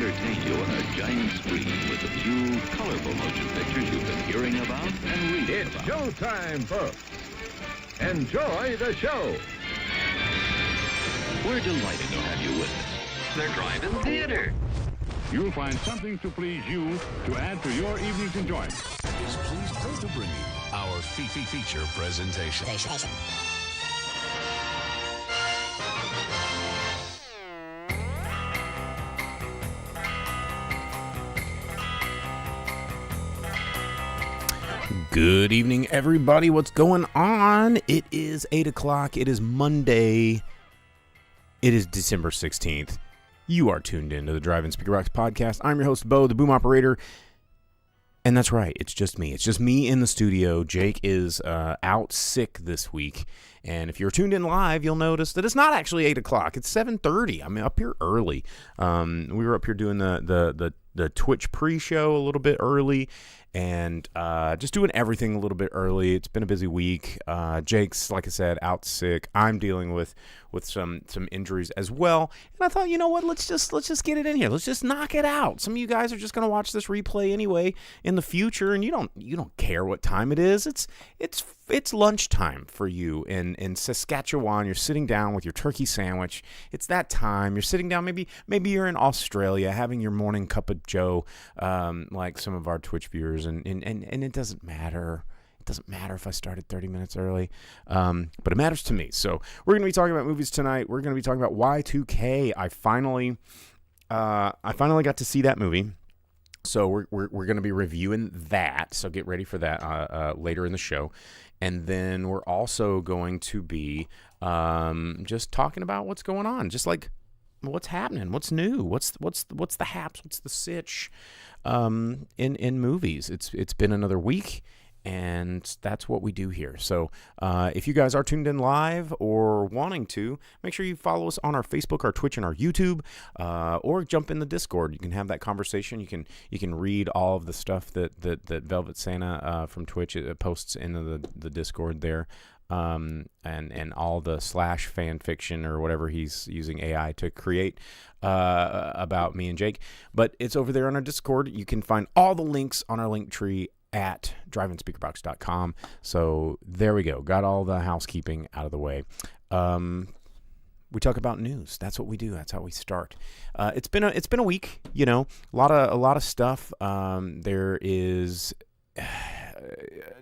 entertain you on a giant screen with the few colorful motion pictures you've been hearing about and reading It's about. showtime, folks. Enjoy the show. We're delighted to have you with us. They're drive-in theater. You'll find something to please you to add to your evening's enjoyment. Is pleased to bring you our feature presentation. Good evening, everybody. What's going on? It is 8 o'clock. It is Monday. It is December 16th. You are tuned in to the Drive-In Speaker Box podcast. I'm your host, Bo, the boom operator. And that's right. It's just me. It's just me in the studio. Jake is out sick this week. And if you're tuned in live, you'll notice that it's not actually 8 o'clock. It's 7:30. I'm up here early. We were up here doing the Twitch pre-show a little bit early. And just doing everything a little bit early. It's been a busy week. Jake's, like I said, out sick. I'm dealing with some injuries as well. And I thought, you know what? Let's just get it in here. Let's just knock it out. Some of you guys are just gonna watch this replay anyway in the future, and you don't care what time it is. It's lunchtime for you in Saskatchewan. You're sitting down with your turkey sandwich. It's that time. You're sitting down. Maybe you're in Australia having your morning cup of joe, like some of our Twitch viewers. And it doesn't matter. It doesn't matter if I started 30 minutes early, but it matters to me. So we're going to be talking about movies tonight. We're going to be talking about Y2K. I finally got to see that movie. So we're going to be reviewing that. So get ready for that later in the show. And then we're also going to be just talking about what's going on, just like what's happening, what's new, what's the haps, what's the sitch in movies. It's been another week, and that's what we do here. So if you guys are tuned in live or wanting to, make sure you follow us on our Facebook, our Twitch, and our YouTube, or jump in the Discord. You can have that conversation. You can read all of the stuff that Velvet Santa from Twitch posts into the Discord there. And all the slash fan fiction or whatever he's using AI to create about me and Jake. But it's over there on our Discord. You can find all the links on our link tree at driveinspeakerbox.com. So there we go. Got all the housekeeping out of the way. We talk about news. That's what we do. That's how we start. It's been a week, you know, a lot of stuff. There is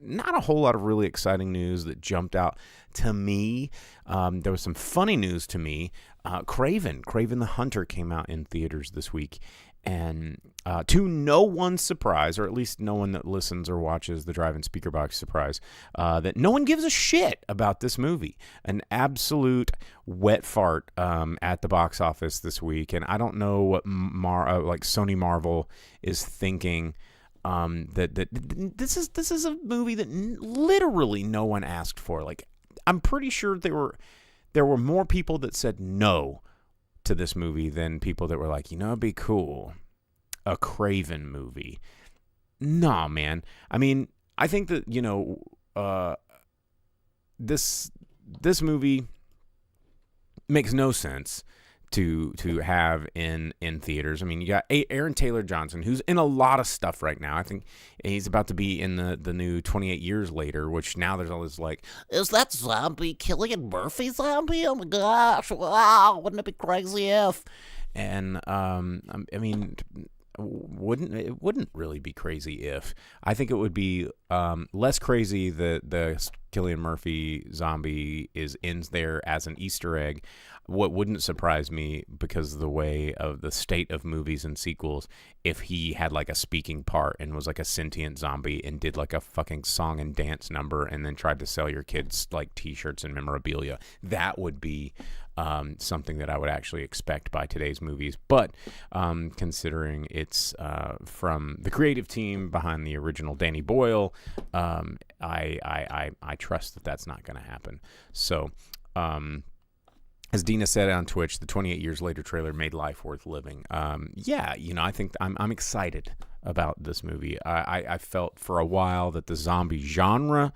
not a whole lot of really exciting news that jumped out to me. There was some funny news to me. Kraven the Hunter came out in theaters this week. And to no one's surprise, or at least no one that listens or watches the Drive-In Speaker Box surprise, that no one gives a shit about this movie. An absolute wet fart at the box office this week. And I don't know what Sony Marvel is thinking. That this is a movie that literally no one asked for. Like, I'm pretty sure there were more people that said no to this movie than people that were like, you know, it'd be cool, a Kraven movie. Nah, man. I mean, I think that, you know, this movie makes no sense to have in theaters. I mean, you got Aaron Taylor Johnson, who's in a lot of stuff right now. I think he's about to be in the new 28 Years Later, which now there's all this like, is that zombie Cillian Murphy zombie? Oh my gosh, wow, wouldn't it be crazy if? And I mean, it wouldn't really be crazy if. I think it would be less crazy that the Cillian Murphy zombie is in there as an Easter egg. What wouldn't surprise me, because of the way of the state of movies and sequels, if he had like a speaking part and was like a sentient zombie and did like a fucking song and dance number and then tried to sell your kids like t-shirts and memorabilia. That would be something that I would actually expect by today's movies. But considering it's from the creative team behind the original Danny Boyle, I trust that that's not going to happen. So as Dina said on Twitch, the 28 Years Later trailer made life worth living. Yeah, you know, I think I'm excited about this movie. I felt for a while that the zombie genre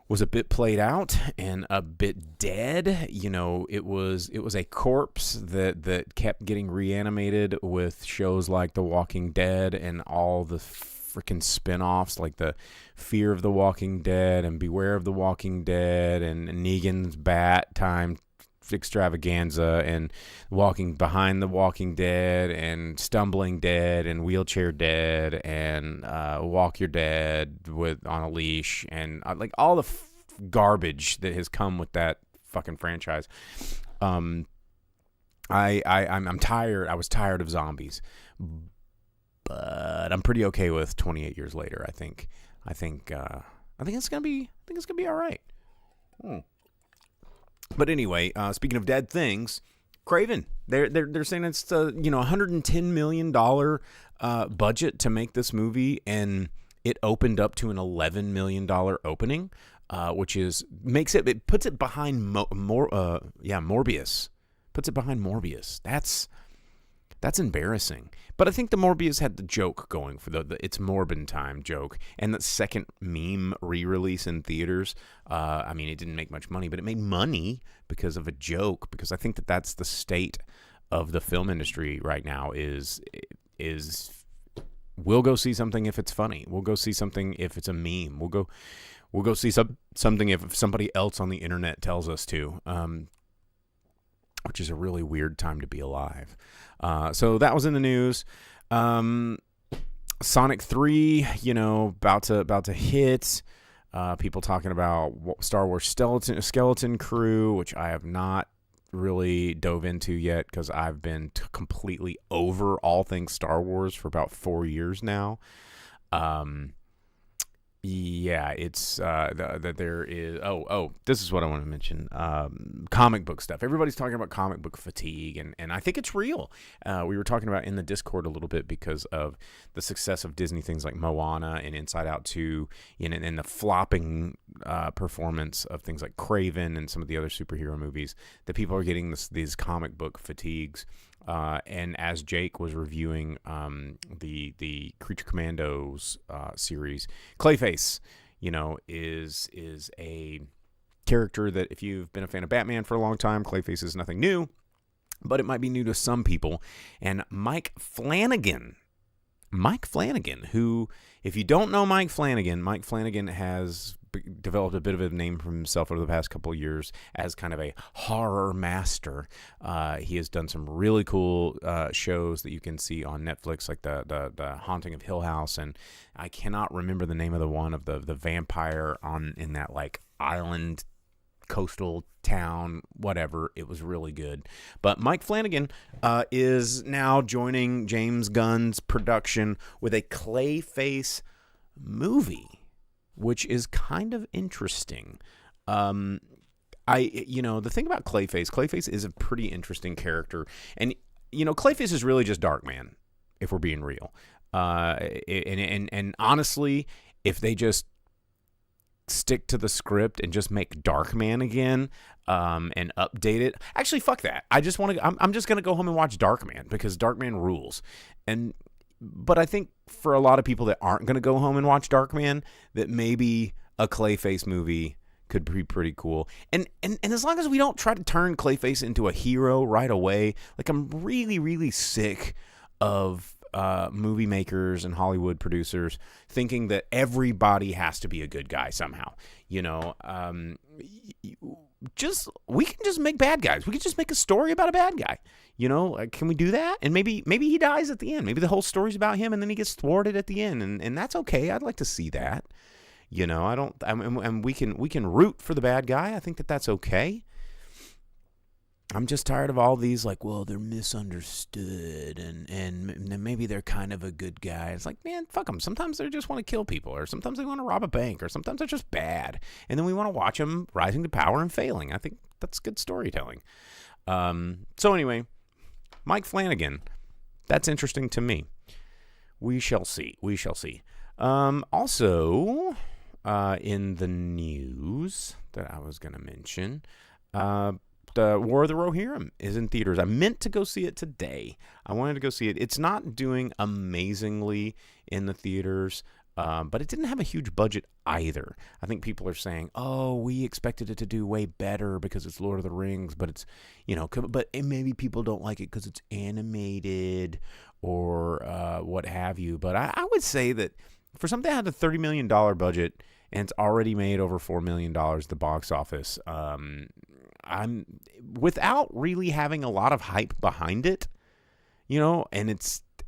was a bit played out and a bit dead. You know, it was a corpse that kept getting reanimated with shows like The Walking Dead and all the freaking spin-offs like the Fear of the Walking Dead and Beware of the Walking Dead and Negan's Bat Time extravaganza and Walking Behind the Walking Dead and Stumbling Dead and Wheelchair Dead and Walk Your Dead on a Leash and like all the garbage that has come with that fucking franchise. I'm tired. I was tired of zombies, but I'm pretty okay with 28 years later. I think it's gonna be all right. But anyway, speaking of dead things, Craven. They're saying it's $110 million budget to make this movie, and it opened up to an $11 million opening, which puts it behind Morbius. Puts it behind Morbius. That's embarrassing. But I think the Morbius had the joke going for the It's Morbin Time joke. And the second meme re-release in theaters, I mean, it didn't make much money, but it made money because of a joke. Because I think that's the state of the film industry right now is we'll go see something if it's funny. We'll go see something if it's a meme. We'll go see something if somebody else on the internet tells us to. Which is a really weird time to be alive. So that was in the news. Sonic 3, about to hit. People talking about Star Wars Skeleton Crew, which I have not really dove into yet because I've been completely over all things Star Wars for about 4 years now. Yeah, it's that there is. This is what I want to mention. Comic book stuff. Everybody's talking about comic book fatigue, and I think it's real. We were talking about in the Discord a little bit because of the success of Disney things like Moana and Inside Out 2, and the flopping performance of things like Kraven and some of the other superhero movies. That people are getting these comic book fatigues. And as Jake was reviewing the Creature Commandos series, Clayface, is a character that if you've been a fan of Batman for a long time, Clayface is nothing new, but it might be new to some people. And Mike Flanagan, who, if you don't know Mike Flanagan has developed a bit of a name for himself over the past couple of years as kind of a horror master. He has done some really cool shows that you can see on Netflix, like the Haunting of Hill House, and I cannot remember the name of the one of the vampire in that like island coastal town, whatever. It was really good. But Mike Flanagan is now joining James Gunn's production with a Clayface movie, which is kind of interesting. The thing about Clayface is a pretty interesting character. And, Clayface is really just Darkman, if we're being real. And honestly, if they just stick to the script and just make Darkman again, and update it. Actually, fuck that. I'm just going to go home and watch Darkman because Darkman rules. But I think for a lot of people that aren't going to go home and watch Darkman, that maybe a Clayface movie could be pretty cool. And as long as we don't try to turn Clayface into a hero right away, like I'm really, really sick of movie makers and Hollywood producers thinking that everybody has to be a good guy somehow. We can just make bad guys. We can just make a story about a bad guy. Can we do that? And maybe he dies at the end. Maybe the whole story's about him, and then he gets thwarted at the end, and that's okay. I'd like to see that. And we can root for the bad guy. I think that's okay. I'm just tired of all these they're misunderstood and maybe they're kind of a good guy. It's like, man, fuck them. Sometimes they just want to kill people, or sometimes they want to rob a bank, or sometimes they're just bad. And then we want to watch them rising to power and failing. I think that's good storytelling. So anyway, Mike Flanagan, that's interesting to me. We shall see. Also, in the news that I was going to mention, the War of the Rohirrim is in theaters. I meant to go see it today. I wanted to go see it. It's not doing amazingly in the theaters. But it didn't have a huge budget either. I think people are saying, "Oh, we expected it to do way better because it's Lord of the Rings," but it's, but maybe people don't like it because it's animated or what have you. But I would say that for something that had a $30 million budget and it's already made over $4 million at the box office, I'm without really having a lot of hype behind it, and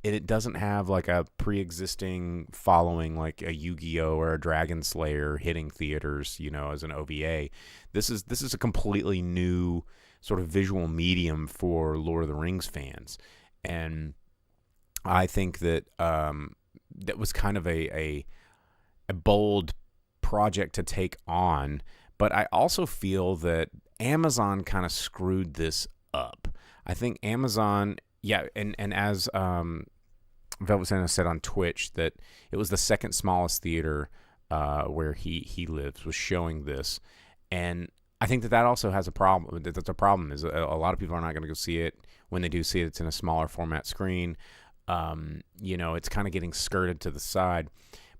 it doesn't have like a pre-existing following like a Yu-Gi-Oh or a Dragon Slayer hitting theaters, as an OVA. This is a completely new sort of visual medium for Lord of the Rings fans, and I think that that was kind of a bold project to take on. But I also feel that Amazon kind of screwed this up. I think Amazon, and as Velvet Santa said on Twitch, that it was the second smallest theater where he lives was showing this, and I think that also has a problem. That's a problem. Is a lot of people are not going to go see it. When they do see it, it's in a smaller format screen. It's kind of getting skirted to the side.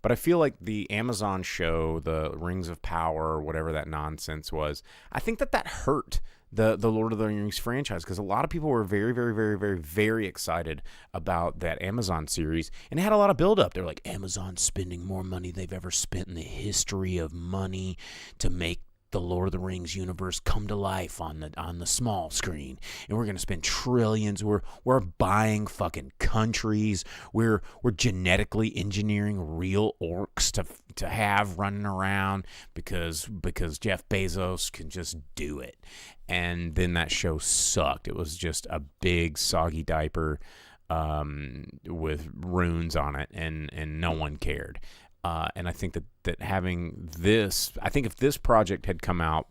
But I feel like the Amazon show, the Rings of Power, whatever that nonsense was, I think that hurt the Lord of the Rings franchise, because a lot of people were very, very, very, very, very excited about that Amazon series, and it had a lot of build-up. They're like, Amazon's spending more money they've ever spent in the history of money to make the Lord of the Rings universe come to life on the small screen, and we're gonna spend trillions. We're buying fucking countries. We're genetically engineering real orcs to have running around because Jeff Bezos can just do it. And then that show sucked. It was just a big soggy diaper with runes on it, and no one cared. And I think that having this, I think if this project had come out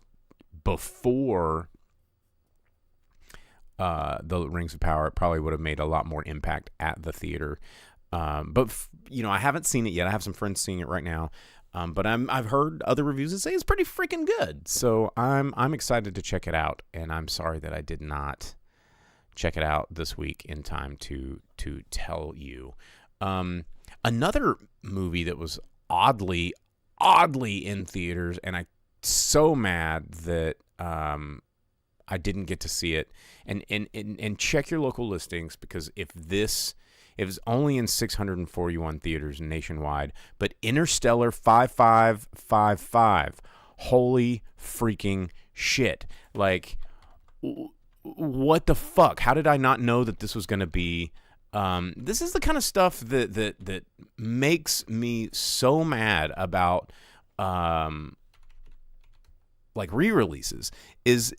before the Rings of Power, it probably would have made a lot more impact at the theater. But I haven't seen it yet. I have some friends seeing it right now. But I've heard other reviews that say it's pretty freaking good. So I'm excited to check it out, and I'm sorry that I did not check it out this week in time to tell you. Another movie that was oddly in theaters, and I'm so mad that I didn't get to see it. And check your local listings, because it was only in 641 theaters nationwide, but Interstellar 5555, holy freaking shit! Like, what the fuck? How did I not know that this was going to be? This is the kind of stuff that makes me so mad about like re-releases. Is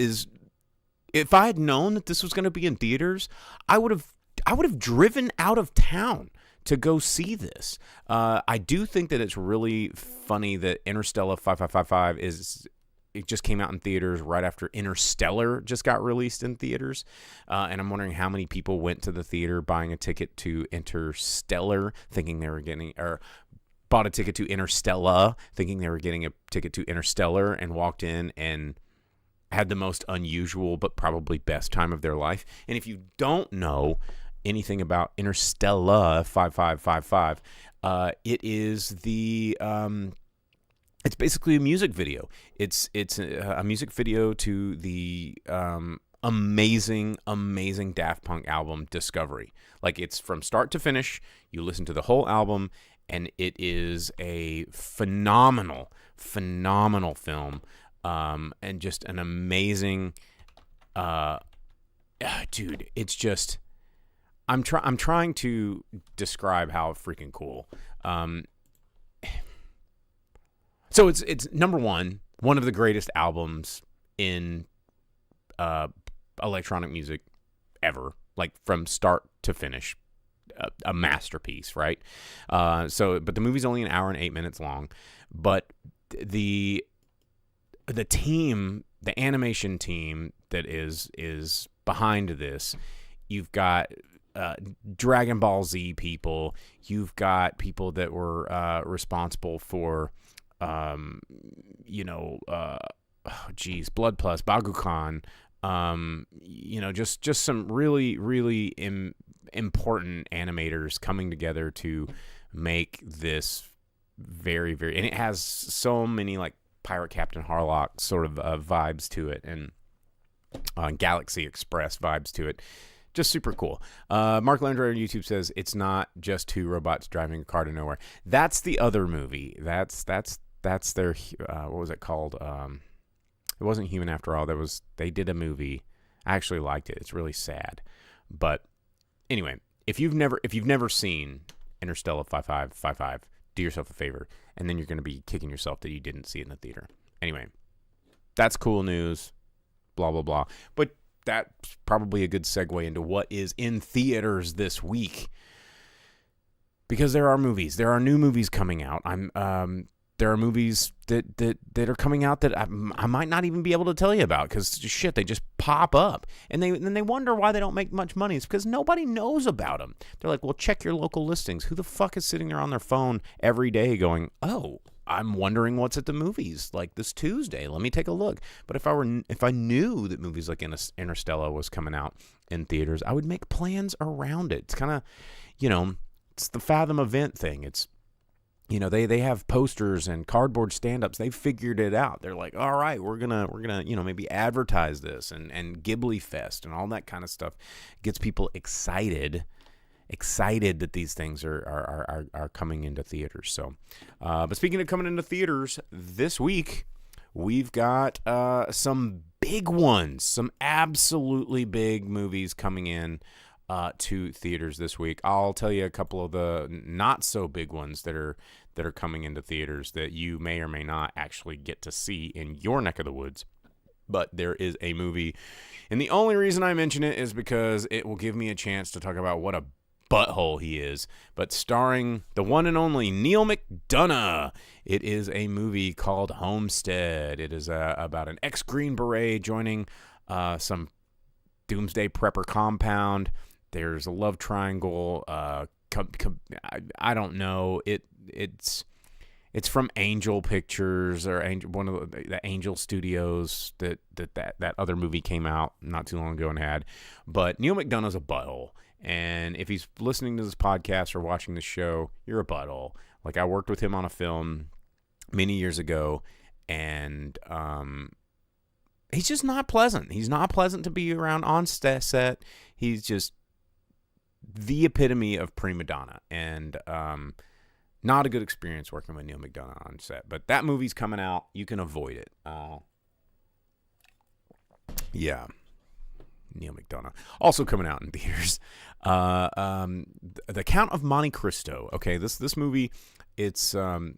if I had known that this was going to be in theaters, I would have driven out of town to go see this. I do think that it's really funny that Interstellar 5555 it just came out in theaters right after Interstellar just got released in theaters. And I'm wondering how many people went to the theater buying a ticket to Interstellar thinking they were getting, or bought a ticket to Interstellar thinking they were getting a ticket to Interstellar, and walked in and had the most unusual but probably best time of their life. And if you don't know anything about Interstellar 5555, it is it's basically a music video. It's a music video to the amazing Daft Punk album Discovery. Like, it's from start to finish. You listen to the whole album, and it is a phenomenal film, and just an amazing, dude. It's just, I'm trying to describe how freaking cool. So it's number one of the greatest albums in electronic music ever, like from start to finish, a masterpiece, right? But the movie's only an hour and 8 minutes long, but the team, the animation team that is behind this, you've got Dragon Ball Z people, you've got people that were responsible for Blood Plus, Bakugan, just some really, really important animators coming together to make this very, very, and it has so many like Pirate Captain Harlock sort of vibes to it, and Galaxy Express vibes to it. Just super cool. Mark Landry on YouTube says it's not just two robots driving a car to nowhere. That's the other movie. That's their what was it called? It wasn't Human After All. They did a movie. I actually liked it. It's really sad, but anyway, if you've never seen Interstellar 5555, do yourself a favor, and then you're going to be kicking yourself that you didn't see it in the theater. Anyway, that's cool news. Blah blah blah. But that's probably a good segue into what is in theaters this week, because there are movies. There are new movies coming out. There are movies that are coming out that I might not even be able to tell you about, because shit, they just pop up, and then they wonder why they don't make much money. It's because nobody knows about them. They're like, well, check your local listings. Who the fuck is sitting there on their phone every day going, oh, I'm wondering what's at the movies like this Tuesday. Let me take a look. But if I knew that movies like Interstellar was coming out in theaters, I would make plans around it. It's kind of, it's the Fathom event thing. It's, they have posters and cardboard stand-ups. They figured it out. They're like, all right, we're gonna maybe advertise this and Ghibli Fest and all that kind of stuff. Gets people excited that these things are coming into theaters. So, but speaking of coming into theaters, this week we've got some big ones, some absolutely big movies coming in to theaters this week. I'll tell you a couple of the not so big ones that are coming into theaters that you may or may not actually get to see in your neck of the woods. But there is a movie, and the only reason I mention it is because it will give me a chance to talk about what a butthole he is, but starring the one and only Neil McDonough. It is a movie called Homestead. It is about an ex-Green Beret joining some doomsday prepper compound. There's a love triangle. I don't know. It's from Angel Pictures, or one of the Angel Studios that other movie came out not too long ago and had. But Neil McDonough's a butthole. And if he's listening to this podcast or watching the show, you're a butthole. Like, I worked with him on a film many years ago, and he's just not pleasant. He's not pleasant to be around on set. He's just the epitome of prima donna, and not a good experience working with Neil McDonough on set. But that movie's coming out. You can avoid it. Yeah. Neil McDonough. Also coming out in theaters, The Count of Monte Cristo. Okay, this movie, it's not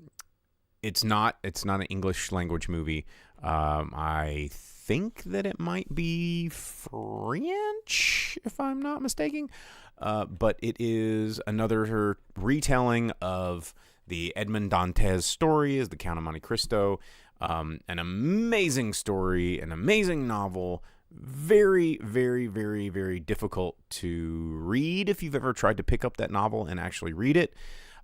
an English language movie. I think that it might be French, if I'm not mistaken. But it is another retelling of the Edmond Dantes story as The Count of Monte Cristo. An amazing story, an amazing novel. Very, very, very, very difficult to read if you've ever tried to pick up that novel and actually read it.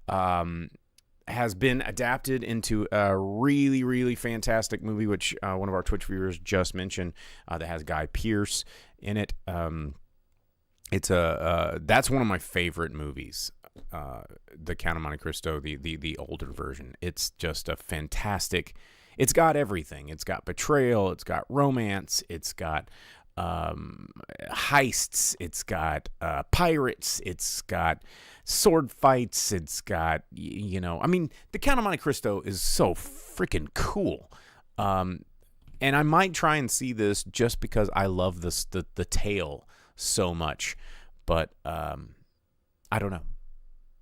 Has been adapted into a really, really fantastic movie, which one of our Twitch viewers just mentioned, that has Guy Pearce in it. It's that's one of my favorite movies, The Count of Monte Cristo, the older version. It's just a fantastic. It's got everything. It's got betrayal. It's got romance. It's got heists. It's got pirates. It's got sword fights. It's got, The Count of Monte Cristo is so freaking cool. And I might try and see this just because I love the tale so much. But I don't know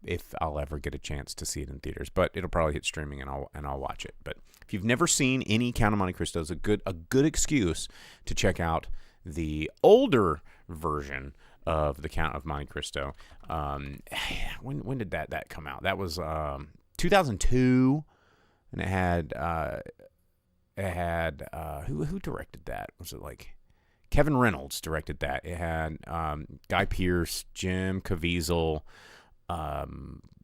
if I'll ever get a chance to see it in theaters, but it'll probably hit streaming and I'll watch it. But if you've never seen any Count of Monte Cristo, it's a good excuse to check out the older version of The Count of Monte Cristo. When did that come out? That was 2002, and it had who directed that? Was it like Kevin Reynolds directed that? It had Guy Pearce, Jim Caviezel.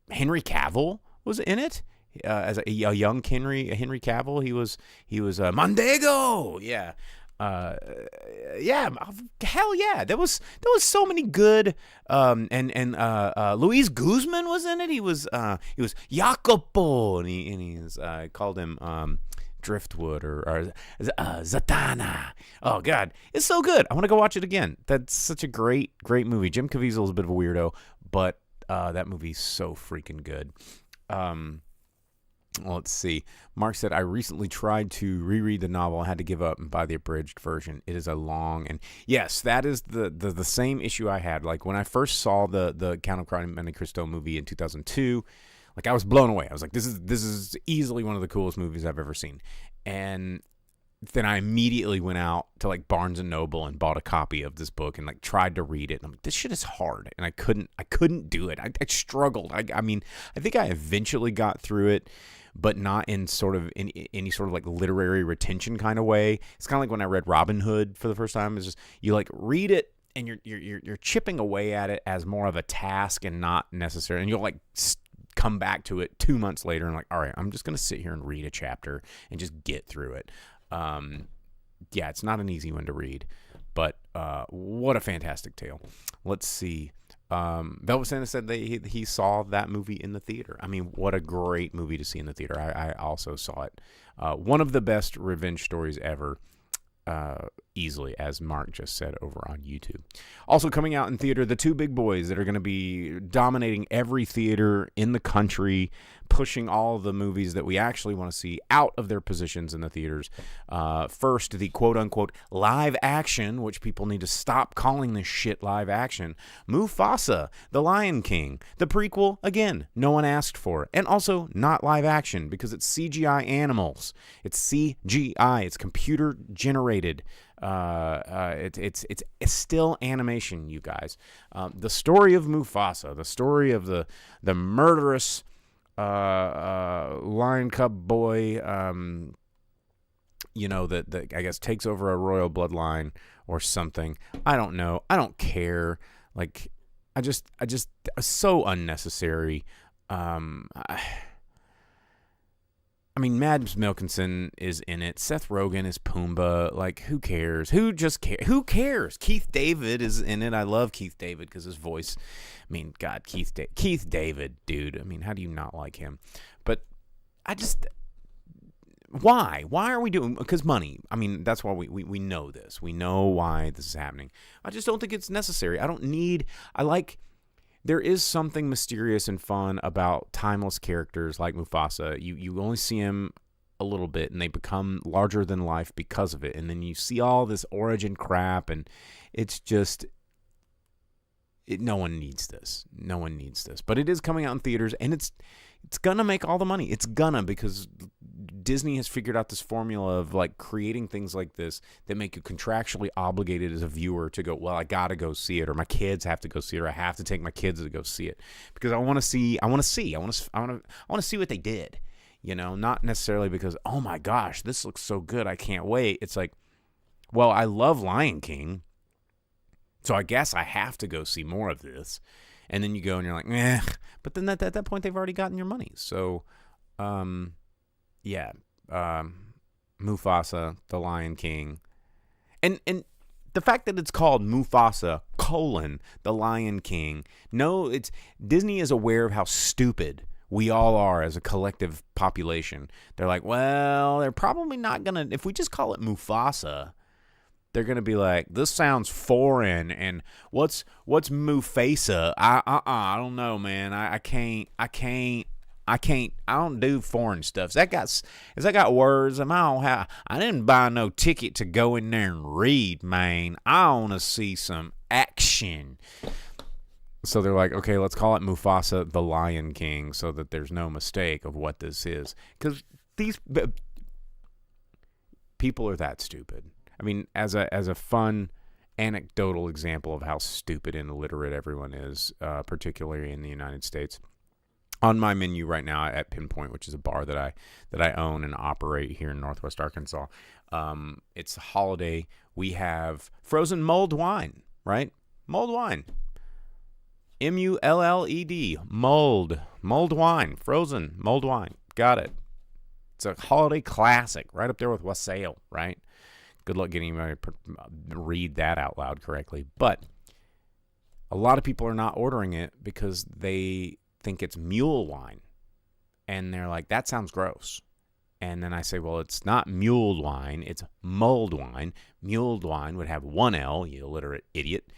Henry Cavill was in it as a young Henry Cavill. He was Mondego, yeah. Yeah, hell yeah. There was so many good. And Luis Guzman was in it. He was Jacopo, and he was called him Driftwood or Zatanna. Oh God, it's so good. I want to go watch it again. That's such a great movie. Jim Caviezel is a bit of a weirdo, but that movie's so freaking good. Well, let's see. Mark said, I recently tried to reread the novel. I had to give up and buy the abridged version. It is a long, and yes, that is the same issue I had. Like when I first saw the Count of Monte Cristo movie in 2002, like I was blown away. I was like, this is easily one of the coolest movies I've ever seen. And then I immediately went out to like Barnes and Noble and bought a copy of this book and like tried to read it. And I'm like, this shit is hard, and I couldn't do it. I struggled. I mean, I think I eventually got through it, but not in any sort of like literary retention kind of way. It's kind of like when I read Robin Hood for the first time. It's just you like read it and you're chipping away at it as more of a task and not necessary. And you'll like come back to it 2 months later and like, all right, I'm just gonna sit here and read a chapter and just get through it. Yeah, it's not an easy one to read, but what a fantastic tale. Let's see. Velvet Santa said he saw that movie in the theater. I mean, what a great movie to see in the theater. I also saw it. One of the best revenge stories ever, easily, as Mark just said over on YouTube. Also coming out in theater, the two big boys that are going to be dominating every theater in the country, pushing all the movies that we actually want to see out of their positions in the theaters. First, the quote-unquote live action, which people need to stop calling this shit live action, Mufasa, The Lion King. The prequel, again, no one asked for. And also not live action because it's CGI animals. It's CGI. It's computer-generated. It's still animation, you guys. The story of Mufasa, the story of the murderous lion cub boy, that I guess takes over a royal bloodline or something. I don't know. I don't care. Like, I just so unnecessary. I mean, Mads Mikkelsen is in it. Seth Rogen is Pumbaa. Like, who cares? Who cares? Keith David is in it. I love Keith David because his voice. I mean, God, Keith David, dude. I mean, how do you not like him? But why? Why are we doing? Because money. I mean, that's why we know this. We know why this is happening. I just don't think it's necessary. There is something mysterious and fun about timeless characters like Mufasa. You only see him a little bit, and they become larger than life because of it. And then you see all this origin crap, and it's just... no one needs this. No one needs this. But it is coming out in theaters, and it's gonna make all the money. It's gonna, because Disney has figured out this formula of like creating things like this that make you contractually obligated as a viewer to go, well, I gotta go see it, or my kids have to go see it, or I have to take my kids to go see it because I want to see what they did, not necessarily because, oh my gosh, this looks so good, I can't wait. It's like, well, I love Lion King, so I guess I have to go see more of this. And then you go and you're like, eh. But then at that point, they've already gotten your money. So, yeah. Mufasa, The Lion King. And the fact that it's called Mufasa, The Lion King. No, Disney is aware of how stupid we all are as a collective population. They're like, well, they're probably not going to, if we just call it Mufasa, they're going to be like, this sounds foreign, and what's Mufasa? I don't know, man. I don't do foreign stuff. Has that got words? I didn't buy no ticket to go in there and read, man. I want to see some action. So they're like, okay, let's call it Mufasa, The Lion King, so that there's no mistake of what this is. Because these people are that stupid. I mean, as a fun anecdotal example of how stupid and illiterate everyone is, particularly in the United States. On my menu right now at Pinpoint, which is a bar that I own and operate here in Northwest Arkansas, it's a holiday. We have frozen mulled wine, right? Mulled wine. MULLED. Mulled wine. Frozen mulled wine. Got it. It's a holiday classic, right up there with wassail, right? Good luck getting anybody to read that out loud correctly. But a lot of people are not ordering it because they think it's mule wine. And they're like, that sounds gross. And then I say, well, it's not mulled wine. It's mulled wine. Mulled wine would have one L, you illiterate idiot.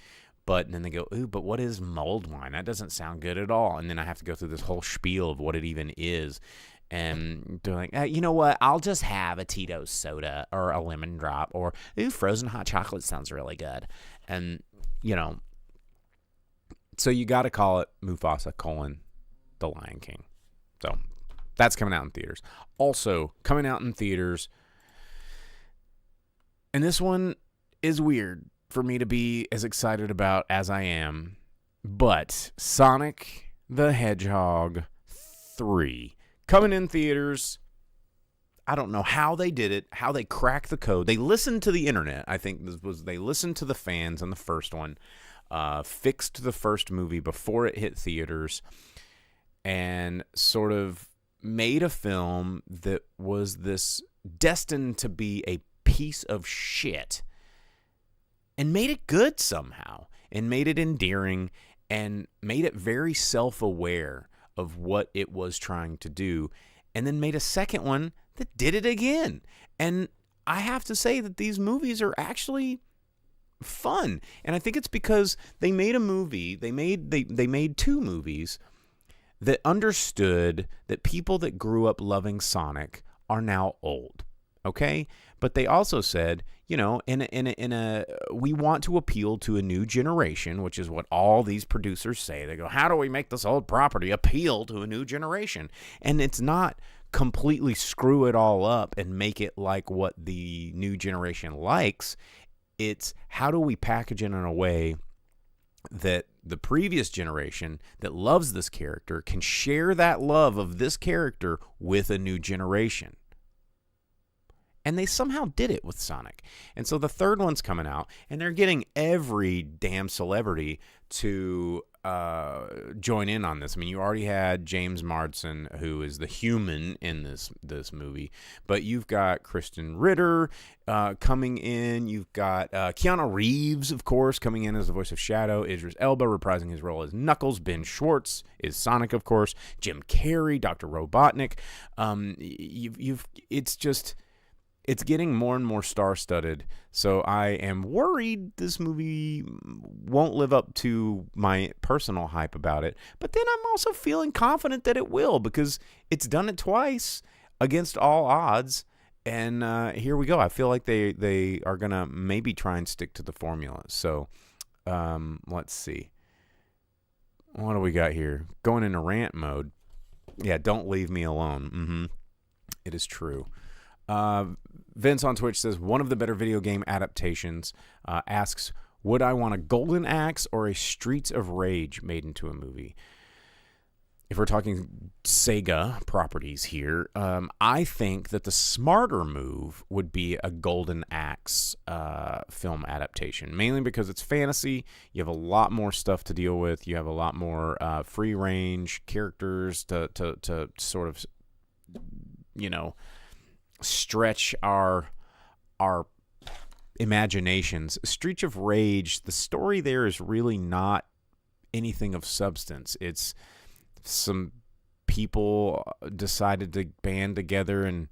But then they go, ooh, but what is mulled wine? That doesn't sound good at all. And then I have to go through this whole spiel of what it even is. And they're like, you know what? I'll just have a Tito's soda or a lemon drop or, ooh, frozen hot chocolate sounds really good. And, so you got to call it Mufasa: The Lion King. So that's coming out in theaters. Also coming out in theaters, and this one is weird for me to be as excited about as I am, but Sonic the Hedgehog 3 coming in theaters. I don't know how they did it, how they cracked the code. They listened to the internet. I think they listened to the fans on the first one, fixed the first movie before it hit theaters, and sort of made a film that was this destined to be a piece of shit, and made it good somehow, and made it endearing, and made it very self-aware of what it was trying to do, and then made a second one that did it again. And I have to say that these movies are actually fun, and I think it's because they made a movie, they made two movies that understood that people that grew up loving Sonic are now old, okay? But they also said, we want to appeal to a new generation, which is what all these producers say. They go, how do we make this old property appeal to a new generation? And it's not completely screw it all up and make it like what the new generation likes. It's how do we package it in a way that the previous generation that loves this character can share that love of this character with a new generation. And they somehow did it with Sonic. And so the third one's coming out, and they're getting every damn celebrity to join in on this. I mean, you already had James Marsden, who is the human in this movie, but you've got Kristen Ritter coming in. You've got Keanu Reeves, of course, coming in as the voice of Shadow. Idris Elba reprising his role as Knuckles. Ben Schwartz is Sonic, of course. Jim Carrey, Dr. Robotnik. It's getting more and more star-studded, so I am worried this movie won't live up to my personal hype about it. But then I'm also feeling confident that it will, because it's done it twice against all odds, and here we go. I feel like they are going to maybe try and stick to the formula. So let's see. What do we got here? Going into rant mode. Yeah, don't leave me alone. It is true. Vince on Twitch says, one of the better video game adaptations, asks, would I want a Golden Axe or a Streets of Rage made into a movie? If we're talking Sega properties here, I think that the smarter move would be a Golden Axe film adaptation, mainly because it's fantasy. You have a lot more stuff to deal with. You have a lot more free range characters to sort of, stretch our imaginations. Streets of Rage, the story there is really not anything of substance. It's some people decided to band together and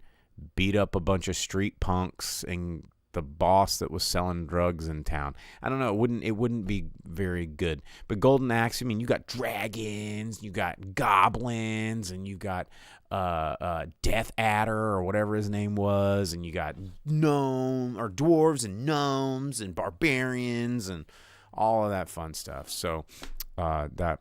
beat up a bunch of street punks and the boss that was selling drugs in town. I don't know. It wouldn't be very good. But Golden Axe, I mean, you got dragons, you got goblins, and you got Death Adder or whatever his name was, and you got dwarves and gnomes and barbarians and all of that fun stuff. So that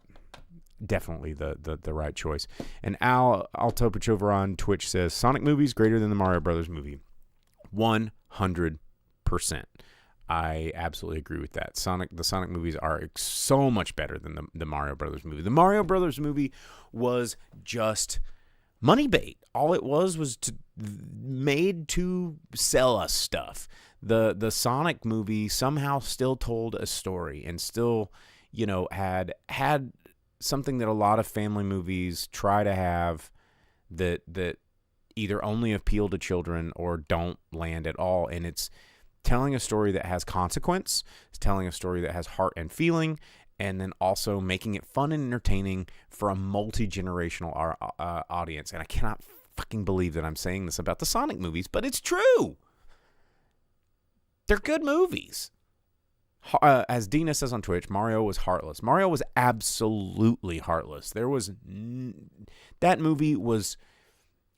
definitely the right choice. And Al Topich over on Twitch says Sonic movies greater than the Mario Brothers movie. 100%. I absolutely agree with that. The Sonic movies are so much better than the Mario Brothers movie. The Mario Brothers movie was just money bait. All it was made to sell us stuff. The Sonic movie somehow still told a story and still, had something that a lot of family movies try to have that either only appeal to children or don't land at all. And it's telling a story that has consequence, telling a story that has heart and feeling, and then also making it fun and entertaining for a multi-generational audience. And I cannot fucking believe that I'm saying this about the Sonic movies, but it's true. They're good movies. As Dina says on Twitch, Mario was heartless. Mario was absolutely heartless. That movie was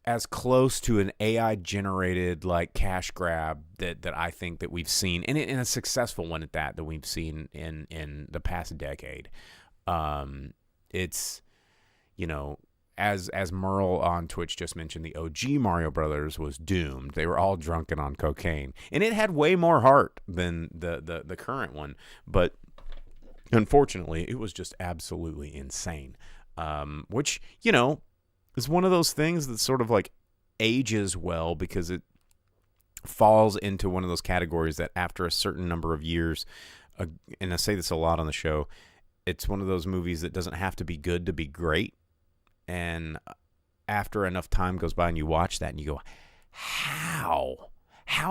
as close to an AI-generated like cash grab that I think that we've seen, and a successful one at that we've seen in the past decade. It's, you know, as Merle on Twitch just mentioned, the OG Mario Brothers was doomed. They were all drunken on cocaine, and it had way more heart than the current one. But unfortunately, it was just absolutely insane. Which, you know, is one of those things that sort of like ages well because it falls into one of those categories that after a certain number of years, and I say this a lot on the show, it's one of those movies that doesn't have to be good to be great. And after enough time goes by and you watch that and you go, how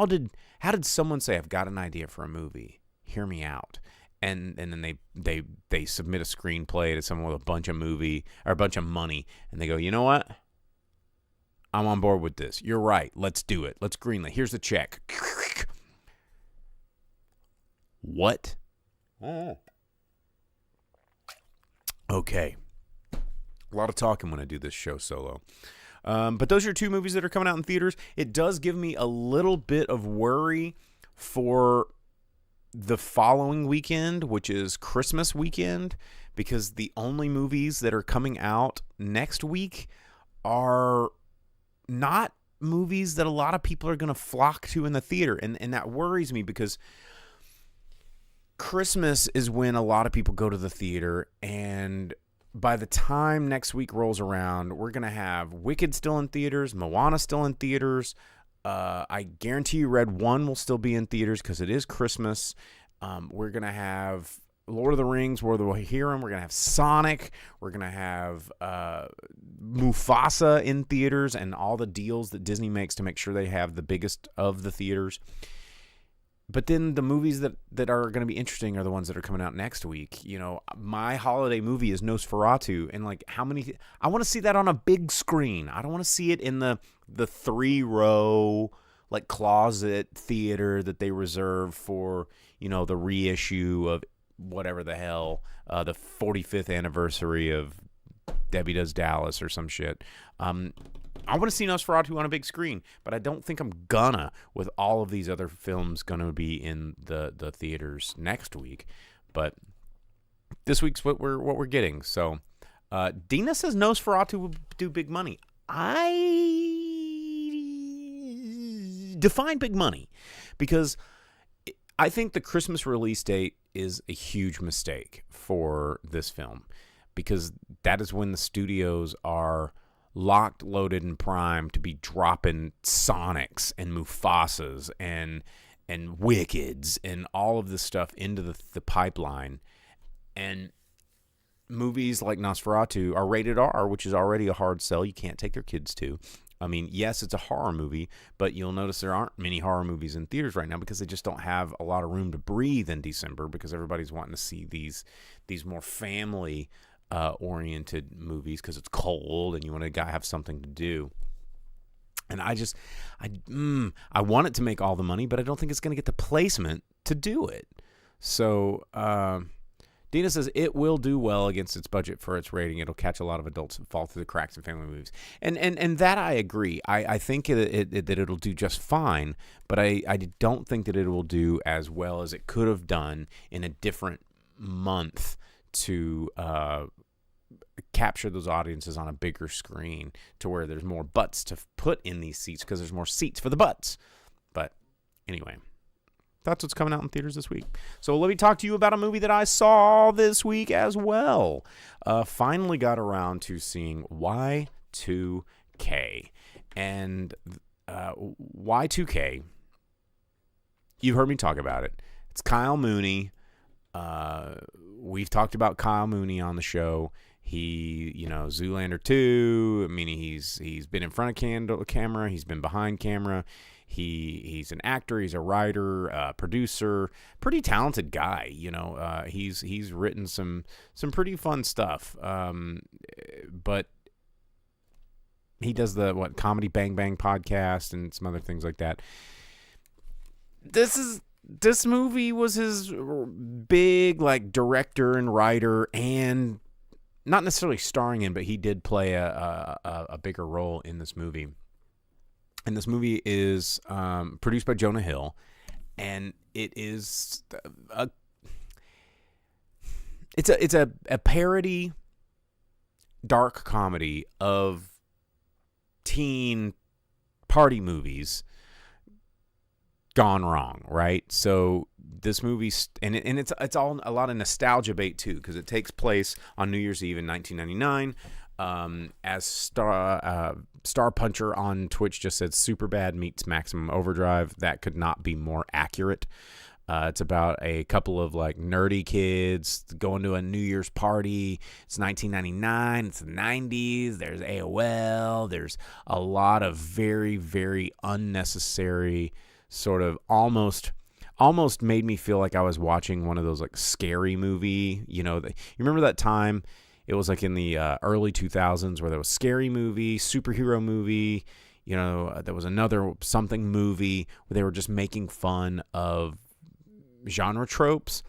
did someone say, I've got an idea for a movie, hear me out? And then they submit a screenplay to someone with a bunch of money, and they go, you know what? I'm on board with this. You're right. Let's do it. Let's greenlight. Here's the check. What? Okay. A lot of talking when I do this show solo. But those are two movies that are coming out in theaters. It does give me a little bit of worry for the following weekend, which is Christmas weekend, because the only movies that are coming out next week are not movies that a lot of people are going to flock to in the theater. And that worries me because Christmas is when a lot of people go to the theater, and by the time next week rolls around, we're going to have Wicked still in theaters, Moana still in theaters. I guarantee you Red 1 will still be in theaters because it is Christmas. We're going to have Lord of the Rings, War of the Rohirrim. We're going to have Sonic. We're going to have Mufasa in theaters, and all the deals that Disney makes to make sure they have the biggest of the theaters. But then the movies that are going to be interesting are the ones that are coming out next week. You know, my holiday movie is Nosferatu, and like I want to see that on a big screen. I don't want to see it in the 3-row like closet theater that they reserve for, you know, the reissue of whatever the hell, the 45th anniversary of Debbie Does Dallas or some shit. I want to see Nosferatu on a big screen, but I don't think I'm gonna with all of these other films going to be in the theaters next week. But this week's what we're getting. So Dina says Nosferatu will do big money. I define big money, because I think the Christmas release date is a huge mistake for this film, because that is when the studios are locked, loaded, and primed to be dropping Sonics and Mufasas and Wickeds and all of this stuff into the pipeline. And movies like Nosferatu are rated R, which is already a hard sell. You can't take their kids to. I mean, yes, it's a horror movie, but you'll notice there aren't many horror movies in theaters right now because they just don't have a lot of room to breathe in December, because everybody's wanting to see these more family oriented movies because it's cold and you want to have something to do. And I want it to make all the money, but I don't think it's going to get the placement to do it. So Dina says it will do well against its budget for its rating. It'll catch a lot of adults that fall through the cracks in family movies. And that I agree. I think that it'll do just fine, but I don't think that it will do as well as it could have done in a different month to capture those audiences on a bigger screen, to where there's more butts to put in these seats because there's more seats for the butts. But anyway, that's what's coming out in theaters this week. So let me talk to you about a movie that I saw this week as well. Finally got around to seeing Y2K. And Y2K, you've heard me talk about it. It's Kyle Mooney. We've talked about Kyle Mooney on the show. He, Zoolander 2. I mean, he's been in front of camera. He's been behind camera. He's an actor, he's a writer, producer, pretty talented guy. He's written some pretty fun stuff. But he does the Comedy Bang Bang podcast and some other things like that. This movie was his big director and writer, and not necessarily starring in, but he did play a bigger role in this movie. And this movie is produced by Jonah Hill, and it is it's a parody dark comedy of teen party movies gone wrong, right? So this movie, and it's all a lot of nostalgia bait too, because it takes place on New Year's Eve in 1999. As Star Puncher on Twitch just said, Superbad meets Maximum Overdrive. That could not be more accurate. It's about a couple of nerdy kids going to a New Year's party. It's 1999. It's the 90s. There's AOL. There's a lot of very, very unnecessary sort of almost made me feel like I was watching one of those scary movie. You remember that time? It was in the early 2000s where there was scary movie, superhero movie. There was another something movie where they were just making fun of genre tropes,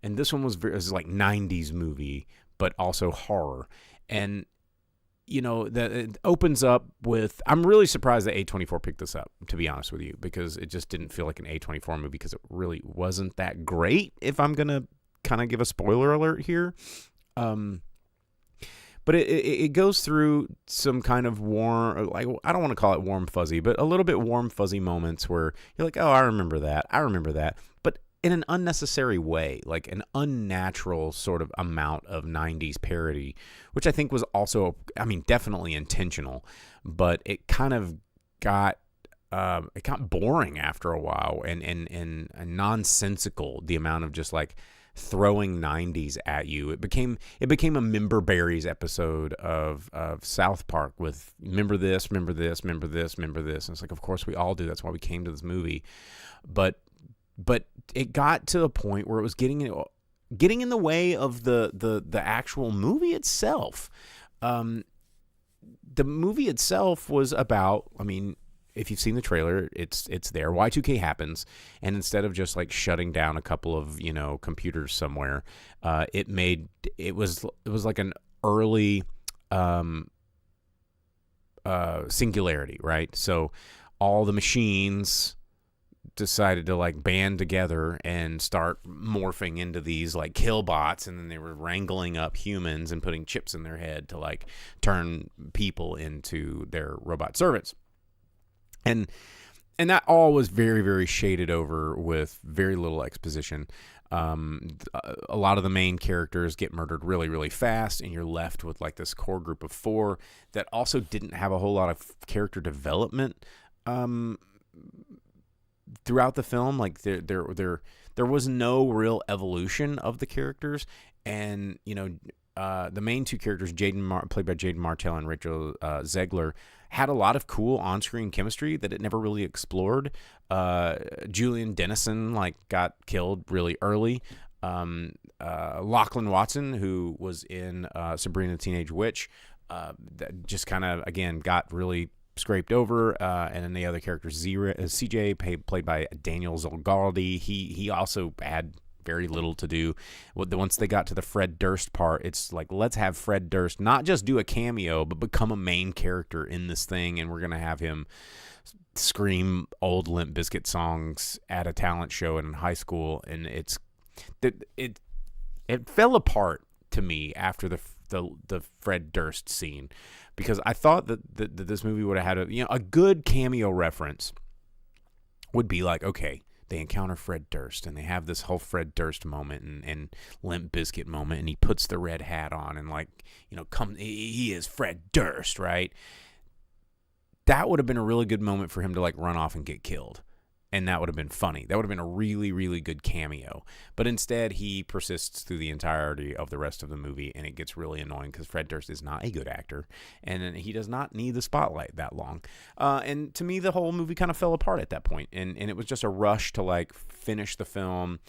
and this one was 90s movie, but also horror. And that it opens up with, I'm really surprised that A24 picked this up, to be honest with you, because it just didn't feel like an A24 movie, because it really wasn't that great, if I'm gonna kind of give a spoiler alert here. But it goes through some kind of warm, I don't want to call it warm fuzzy, but a little bit warm fuzzy moments where you're like, oh, I remember that, but in an unnecessary way, an unnatural sort of amount of 90s parody, which I think was also, definitely intentional, but it kind of got boring after a while and nonsensical, the amount of just throwing 90s at you. It became a Member Berries episode of South Park with remember this. And it's of course we all do. That's why we came to this movie. But it got to a point where it was getting in the way of the actual movie itself. The movie itself was about, if you've seen the trailer, it's there. Y2K happens, and instead of just shutting down a couple of computers somewhere, it was an early singularity, right? So all the machines decided to band together and start morphing into these kill bots, and then they were wrangling up humans and putting chips in their head to turn people into their robot servants. And that all was very, very shaded over with very little exposition. A lot of the main characters get murdered really, really fast, and you're left with this core group of 4 that also didn't have a whole lot of character development throughout the film. There was no real evolution of the characters, and the main 2 characters, played by Jaden Martell and Rachel Zegler, had a lot of cool on-screen chemistry that it never really explored. Julian Dennison got killed really early. Lachlan Watson, who was in Sabrina the Teenage Witch, that just kind of again got really scraped over. And then the other characters, CJ, played by Daniel Zolgaldi, he also had very little to do. Once they got to the Fred Durst part, it's let's have Fred Durst not just do a cameo, but become a main character in this thing, and we're going to have him scream old Limp Bizkit songs at a talent show in high school. And it fell apart to me after the Fred Durst scene, because I thought that this movie would have had a good cameo reference would be okay, they encounter Fred Durst, and they have this whole Fred Durst moment and Limp Bizkit moment, and he puts the red hat on, and he is Fred Durst, right? That would have been a really good moment for him to run off and get killed. and that would have been funny. That would have been a really, really good cameo. But instead, he persists through the entirety of the rest of the movie, and it gets really annoying because Fred Durst is not a good actor, and he does not need the spotlight that long. And to me, the whole movie kind of fell apart at that point, and it was just a rush to, like, finish the film.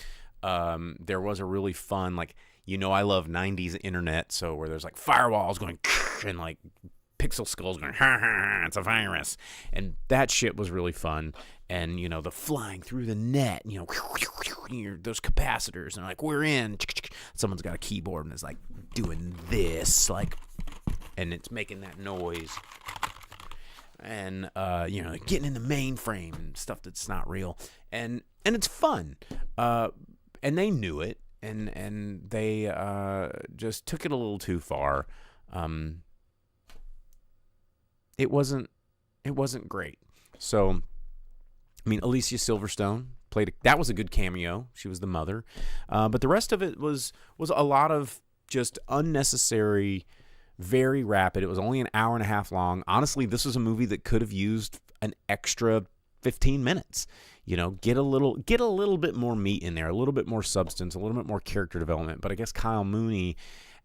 There was a really fun, like, I love 90s internet, so where there's, like, firewalls going and, like, pixel skulls going, ha ha, it's a virus. And that shit was really fun. And, the flying through the net, those capacitors, and like, we're in. Someone's got a keyboard and is like doing this, like, and it's making that noise. And, getting in the mainframe and stuff that's not real. And it's fun. And they knew it. And they just took it a little too far. It wasn't great. So, Alicia Silverstone that was a good cameo. She was the mother. But the rest of it was a lot of just unnecessary, very rapid. It was only an hour and a half long. Honestly, this was a movie that could have used an extra 15 minutes. Get a little bit more meat in there, a little bit more substance, a little bit more character development. But I guess Kyle Mooney,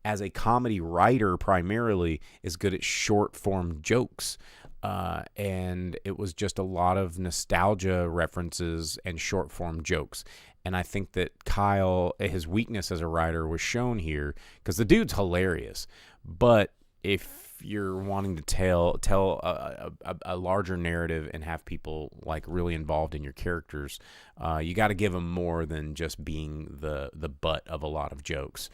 as a comedy writer primarily, is good at short form jokes. And it was just a lot of nostalgia references and short form jokes. And I think that Kyle, his weakness as a writer was shown here, because the dude's hilarious. But if you're wanting to tell a larger narrative and have people like really involved in your characters, you got to give them more than just being the butt of a lot of jokes.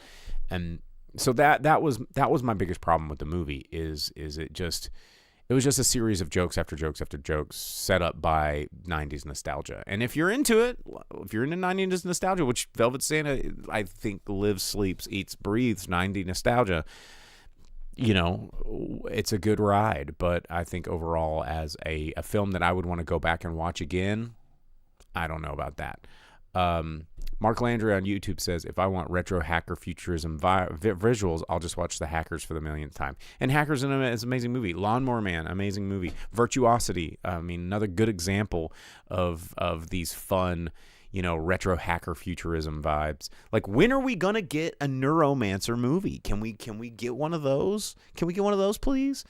And so that was my biggest problem with the movie is it was just a series of jokes after jokes after jokes set up by 90s nostalgia. And if you're into it, if you're into 90s nostalgia, which Velvet Santa, I think, lives, sleeps, eats, breathes 90s nostalgia, it's a good ride. But I think overall, as a film that I would want to go back and watch again, I don't know about that. Mark Landry on YouTube says, if I want retro hacker futurism visuals, I'll just watch The Hackers for the millionth time. And Hackers is an amazing movie. Lawnmower Man, amazing movie. Virtuosity, another good example of these fun, retro hacker futurism vibes. Like, when are we gonna get a Neuromancer movie? Can we get one of those? Can we get one of those, please?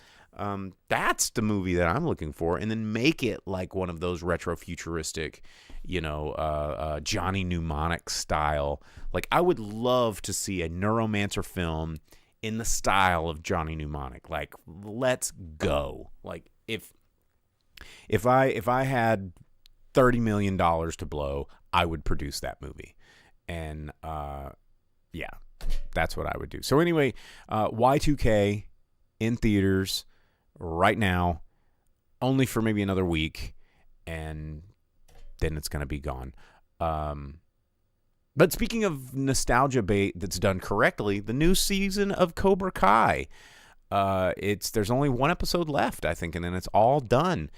That's the movie that I'm looking for, and then make it like one of those retro futuristic, Johnny Mnemonic style. Like, I would love to see a Neuromancer film in the style of Johnny Mnemonic. Like, let's go. Like, if I had $30 million to blow, I would produce that movie. And yeah, that's what I would do. So anyway, Y2K in theaters right now, only for maybe another week, and then it's going to be gone. But speaking of nostalgia bait that's done correctly, the new season of Cobra Kai, there's only one episode left, I think, and then it's all done.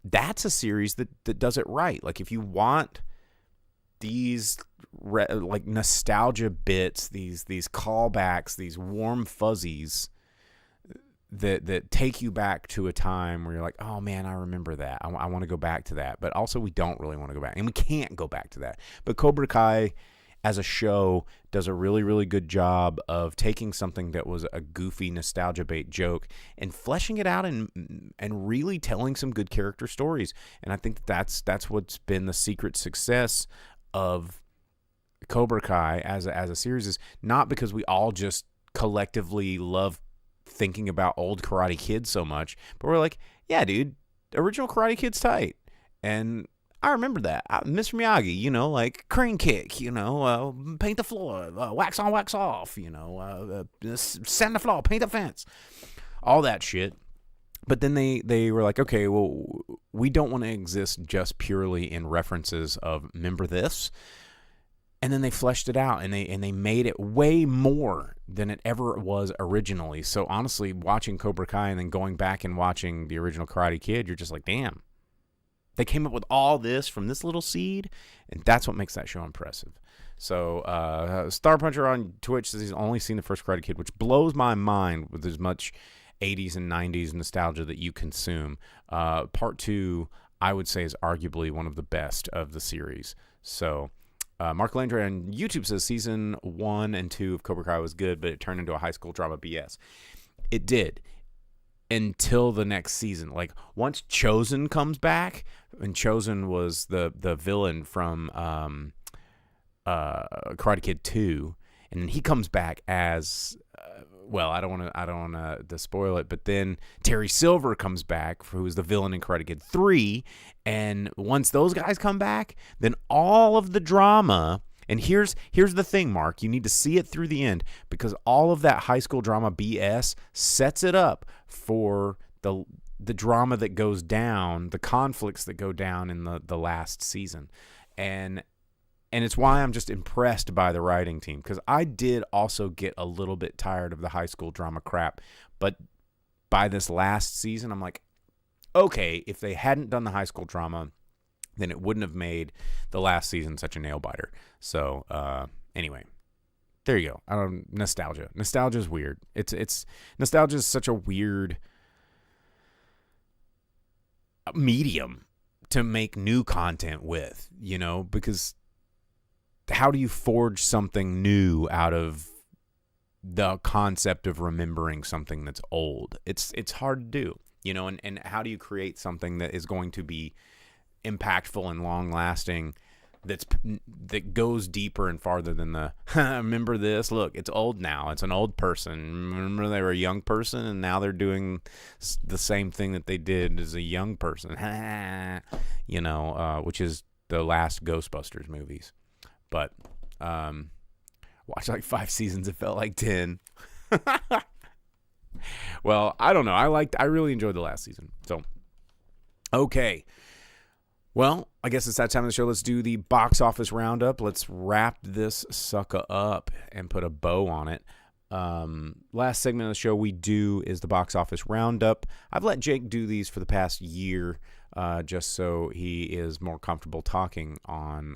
That's a series that does it right. Like, if you want these like nostalgia bits, these callbacks, these warm fuzzies that take you back to a time where you're like, oh man, I remember that. I want to go back to that. But also, we don't really want to go back, and we can't go back to that. But Cobra Kai as a show does a really, really good job of taking something that was a goofy nostalgia bait joke and fleshing it out and really telling some good character stories. And I think that's what's been the secret success of Cobra Kai as a series, is not because we all just collectively love thinking about old Karate Kid so much, but we're like, yeah, dude, original Karate Kid's tight. And I remember that. Mr. Miyagi, like crane kick, paint the floor, wax on, wax off, sand the floor, paint the fence, all that shit. But then they were like, okay, well, we don't want to exist just purely in references of remember this. And then they fleshed it out, and they made it way more than it ever was originally. So honestly, watching Cobra Kai and then going back and watching the original Karate Kid, you're just like, damn. They came up with all this from this little seed, and that's what makes that show impressive. So Star Puncher on Twitch says he's only seen the first Karate Kid, which blows my mind with as much 80s and 90s nostalgia that you consume. Part 2, I would say is arguably one of the best of the series. So Mark Landry on YouTube says season 1 and 2 of Cobra Kai was good, but it turned into a high school drama BS. It did. Until the next season. Like, once Chosen comes back, and Chosen was the villain from Karate Kid 2, and then he comes back as I don't want to spoil it, but then Terry Silver comes back, who's the villain in Karate Kid 3, and once those guys come back, then all of the drama. And here's the thing, Mark. You need to see it through the end, because all of that high school drama BS sets it up for the drama that goes down, the conflicts that go down in the last season. And it's why I'm just impressed by the writing team, because I did also get a little bit tired of the high school drama crap. But by this last season, I'm like, okay, if they hadn't done the high school drama, then it wouldn't have made the last season such a nail-biter. So, anyway, there you go. Nostalgia. Nostalgia is weird. Nostalgia is such a weird medium to make new content with, because how do you forge something new out of the concept of remembering something that's old? It's hard to do, and how do you create something that is going to be impactful and long-lasting, that goes deeper and farther than the remember this, look, it's old now, it's an old person, remember they were a young person and now they're doing the same thing that they did as a young person, which is the last Ghostbusters movies. But watched like 5 seasons, it felt like 10. Well, I don't know, I really enjoyed the last season. So okay, well, I guess it's that time of the show. Let's do the box office roundup. Let's wrap this sucker up and put a bow on it. Last segment of the show we do is the box office roundup. I've let Jake do these for the past year, just so he is more comfortable talking on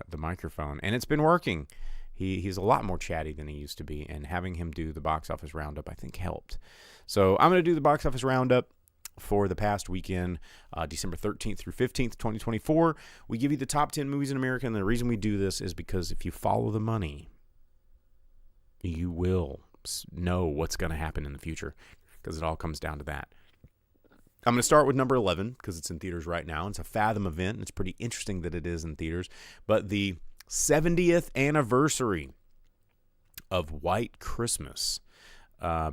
the microphone, and it's been working. He's a lot more chatty than he used to be, and having him do the box office roundup, I think, helped. So I'm going to do the box office roundup for the past weekend, December 13th through 15th, 2024. We give you the top 10 movies in America, and the reason we do this is because if you follow the money, you will know what's going to happen in the future, because it all comes down to that. I'm going to start with number 11, because it's in theaters right now. It's a Fathom event, and it's pretty interesting that it is in theaters. But the 70th anniversary of White Christmas.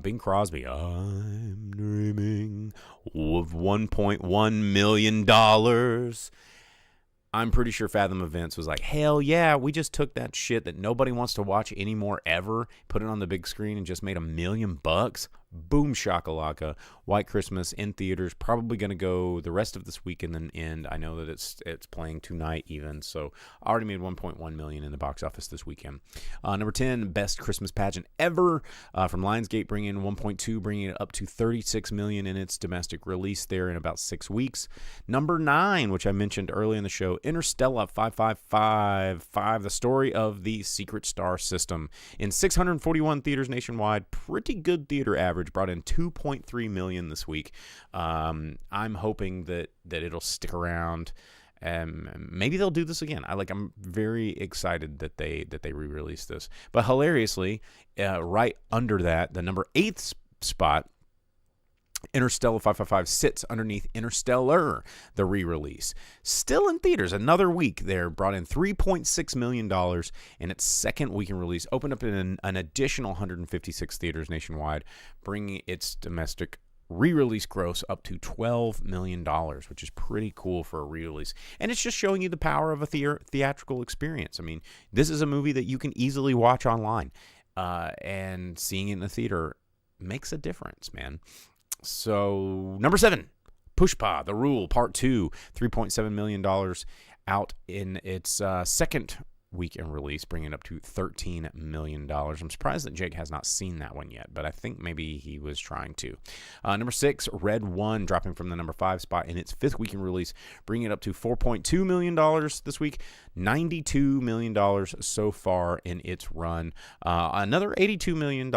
Bing Crosby, I'm dreaming of $1.1 million. I'm pretty sure Fathom Events was like, hell yeah, we just took that shit that nobody wants to watch anymore ever, put it on the big screen, and just made $1 million. Boom shakalaka. White Christmas in theaters, probably going to go the rest of this weekend and end. I know that it's playing tonight even, so I already made $1.1 million in the box office this weekend. Number 10, Best Christmas Pageant Ever, from Lionsgate, bringing in 1.2, bringing it up to $36 million in its domestic release there in about 6 weeks. Number 9, which I mentioned early in the show, Interstellar 5555, the story of the Secret Star System. In 641 theaters nationwide, pretty good theater average, brought in $2.3 million this week. I'm hoping that it'll stick around. Maybe they'll do this again. I'm very excited that they re-release this. But hilariously, right under that, the number 8 spot, Interstellar 555 sits underneath Interstellar, the re-release. Still in theaters, another week there, brought in $3.6 million in its second weekend release, opened up in an additional 156 theaters nationwide, bringing its domestic re-release gross up to $12 million, which is pretty cool for a re-release. And it's just showing you the power of a theatrical experience. I mean, this is a movie that you can easily watch online, and seeing it in the theater makes a difference, man. So, number 7, Pushpa, The Rule, Part 2, $3.7 million out in its second weekend release, bringing it up to $13 million. I'm surprised that Jake has not seen that one yet, but I think maybe he was trying to. Number 6, Red One, dropping from the number 5 spot in its fifth weekend release, bringing it up to $4.2 million this week, $92 million so far in its run. Another $82 million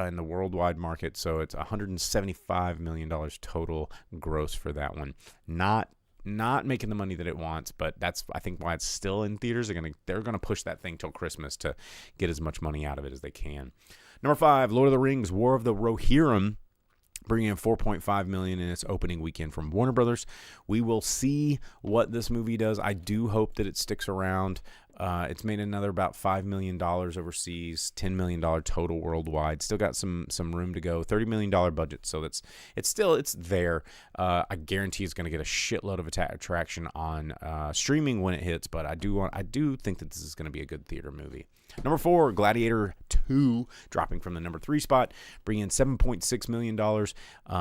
in the worldwide market, so it's $175 million total gross for that one. Not not making the money that it wants, but that's, I think, why it's still in theaters. They're gonna push that thing till Christmas to get as much money out of it as they can. Number 5, Lord of the Rings: War of the Rohirrim, bringing in $4.5 million in its opening weekend from Warner Brothers. We will see what this movie does. I do hope that it sticks around. It's made another about $5 million overseas, $10 million total worldwide. Still got some room to go. $30 million budget, so it's there. I guarantee it's going to get a shitload of attraction on streaming when it hits. But I do think that this is going to be a good theater movie. Number 4, Gladiator 2, dropping from the number 3 spot, bringing in $7.6 million.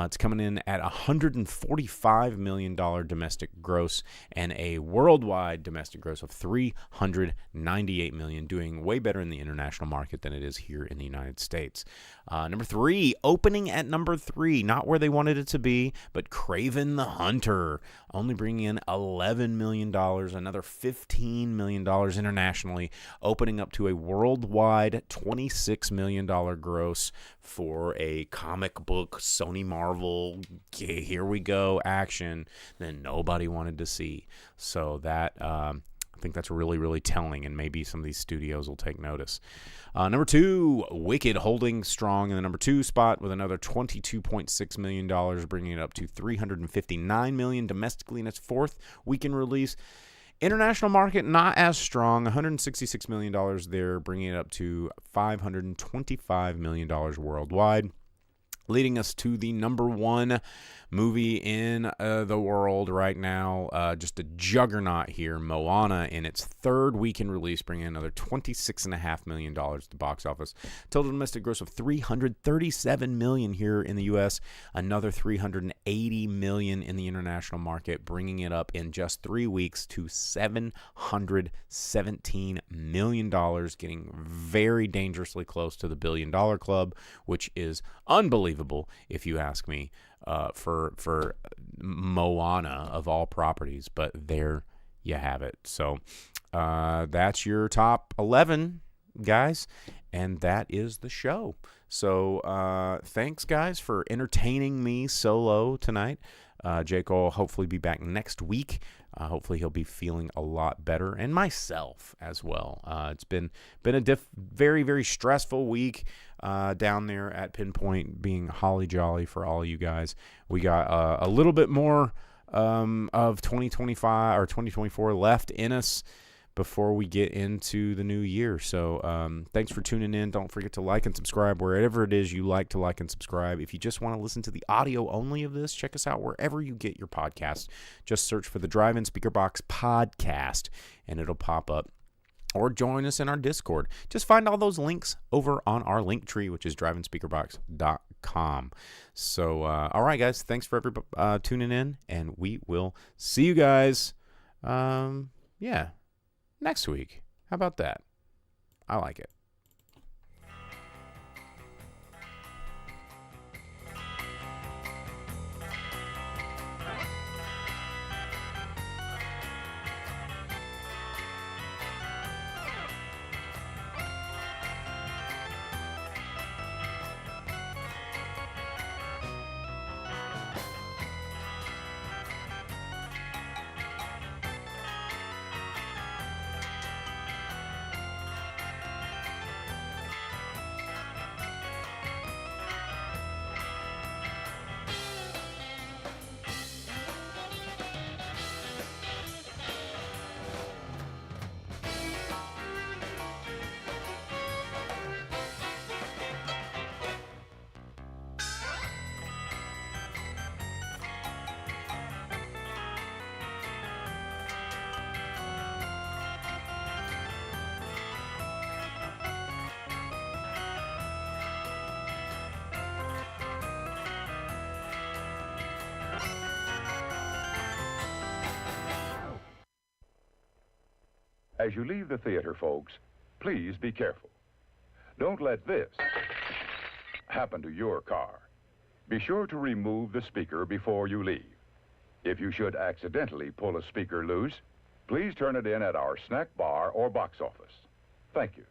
It's coming in at $145 million domestic gross and a worldwide domestic gross of $398 million, doing way better in the international market than it is here in the United States. Number 3, opening at number 3, not where they wanted it to be, but Kraven the Hunter, only bringing in $11 million, another $15 million internationally, opening up to a worldwide $26 million gross for a comic book Sony Marvel, here we go action that nobody wanted to see. So that I think that's really, really telling, and maybe some of these studios will take notice. Number 2, Wicked, holding strong in the number 2 spot with another $22.6 million, bringing it up to $359 million domestically in its 4th weekend release. International market, not as strong, $166 million there, bringing it up to $525 million worldwide, leading us to the number 1 movie in the world right now. Just a juggernaut here, Moana, in its 3rd weekend release, bringing in another $26.5 million to the box office. Total domestic gross of $337 million here in the U.S., another $380 million in the international market, bringing it up in just 3 weeks to $717 million, getting very dangerously close to the $1 billion club, which is unbelievable, if you ask me. For Moana of all properties, but there you have it. So that's your top 11, guys, and that is the show. So thanks, guys, for entertaining me solo tonight. Jake will hopefully be back next week. Hopefully he'll be feeling a lot better, and myself as well. It's been a very, very stressful week down there at Pinpoint, being holly jolly for all you guys. We got a little bit more of 2025 or 2024 left in us before we get into the new year. So thanks for tuning in. Don't forget to like and subscribe wherever it is you like to like and subscribe. If you just want to listen to the audio only of this, check us out wherever you get your podcast. Just search for the Drive-In Speaker Box Podcast, and it'll pop up. Or join us in our Discord. Just find all those links over on our link tree, which is driveinspeakerbox.com. So, all right, guys. Thanks for everybody tuning in, and we will see you guys, next week. How about that? I like it. As you leave the theater, folks, please be careful. Don't let this happen to your car. Be sure to remove the speaker before you leave. If you should accidentally pull a speaker loose, please turn it in at our snack bar or box office. Thank you.